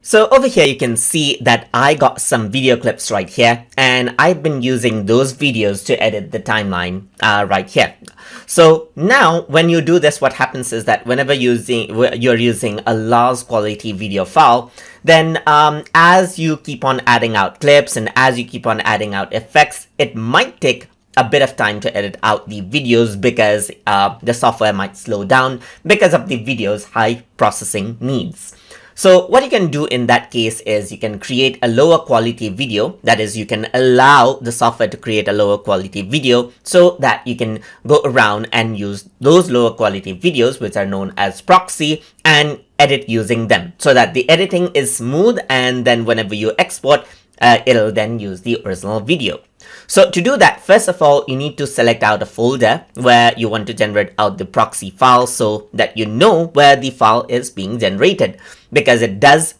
So over here, you can see that I got some video clips right here, and I've been using those videos to edit the timeline right here. So now when you do this, what happens is that whenever you're using a large quality video file, then as you keep on adding out clips and as you keep on adding out effects, it might take a bit of time to edit out the videos because the software might slow down because of the video's high processing needs. So what you can do in that case is you can create a lower quality video. That is, you can allow the software to create a lower quality video so that you can go around and use those lower quality videos, which are known as Proxy, and edit using them so that the editing is smooth, and then whenever you export, it'll then use the original video. So to do that, first of all, you need to select out a folder where you want to generate out the proxy file so that you know where the file is being generated, because it does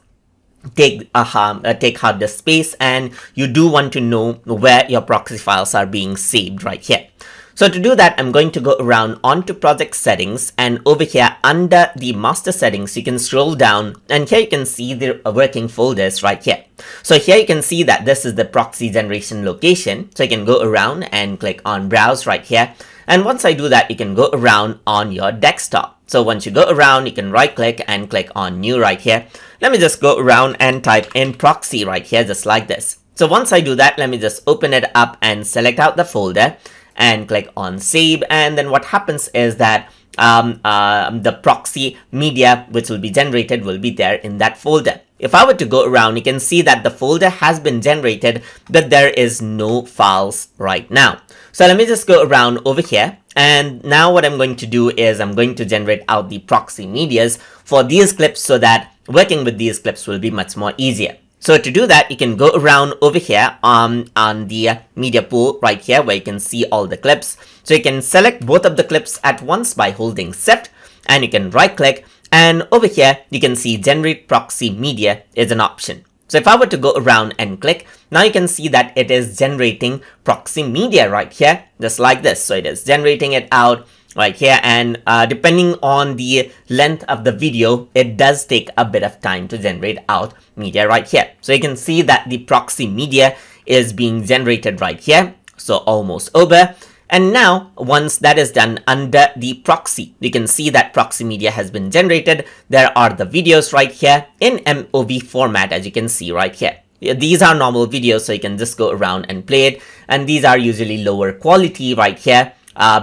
take hard disk space, and you do want to know where your proxy files are being saved right here. So to do that, I'm going to go around onto project settings, and over here under the master settings, you can scroll down, and here you can see the working folders right here. So here you can see that this is the proxy generation location. So you can go around and click on browse right here. And once I do that, you can go around on your desktop. So once you go around, you can right click and click on new right here. Let me just go around and type in proxy right here, just like this. So once I do that, let me just open it up and select out the folder and click on save. And then what happens is that the proxy media which will be generated will be there in that folder. If I were to go around, you can see that the folder has been generated, but there is no files right now. So let me just go around over here. And now what I'm going to do is I'm going to generate out the proxy medias for these clips so that working with these clips will be much more easier. So to do that, you can go around over here on the media pool right here where you can see all the clips. So you can select both of the clips at once by holding Shift, and you can right click, and over here you can see generate proxy media is an option. So if I were to go around and click, now you can see that it is generating proxy media right here, just like this. So it is generating it out right here, and depending on the length of the video, it does take a bit of time to generate out media right here. So you can see that the proxy media is being generated right here. So almost over. And now once that is done, under the proxy, you can see that proxy media has been generated. There are the videos right here in MOV format, as you can see right here. These are normal videos, so you can just go around and play it. And these are usually lower quality right here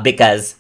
because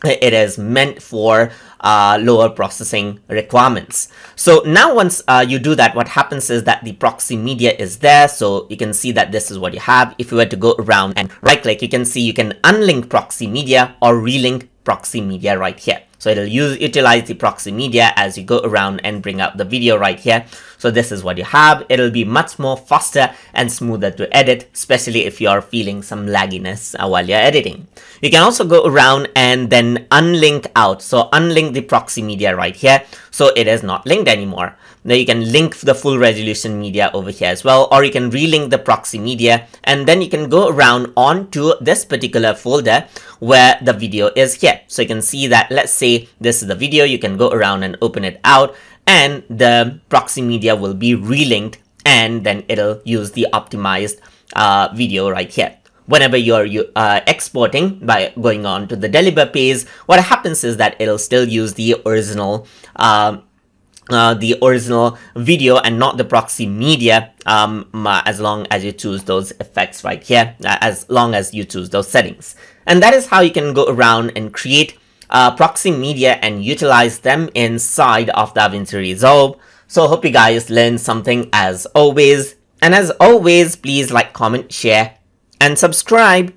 it is meant for lower processing requirements. So now once you do that, what happens is that the proxy media is there. So you can see that this is what you have. If you were to go around and right click, you can see you can unlink proxy media or relink proxy media right here. So it'll utilize the proxy media as you go around and bring out the video right here. So this is what you have. It'll be much more faster and smoother to edit, especially if you're feeling some lagginess while you're editing. You can also go around and then unlink out. So unlink the proxy media right here, so it is not linked anymore. Now you can link the full resolution media over here as well, or you can relink the proxy media, and then you can go around onto this particular folder where the video is here. So you can see that, let's say this is the video, you can go around and open it out, and the proxy media will be relinked, and then it'll use the optimized video right here. Whenever you're exporting by going on to the deliver page, what happens is that it'll still use the original video and not the proxy media, as long as you choose those effects right here, as long as you choose those settings. And that is how you can go around and create proxy media and utilize them inside of Davinci Resolve. So hope you guys learned something as always. And as always, please like, comment, share, and subscribe.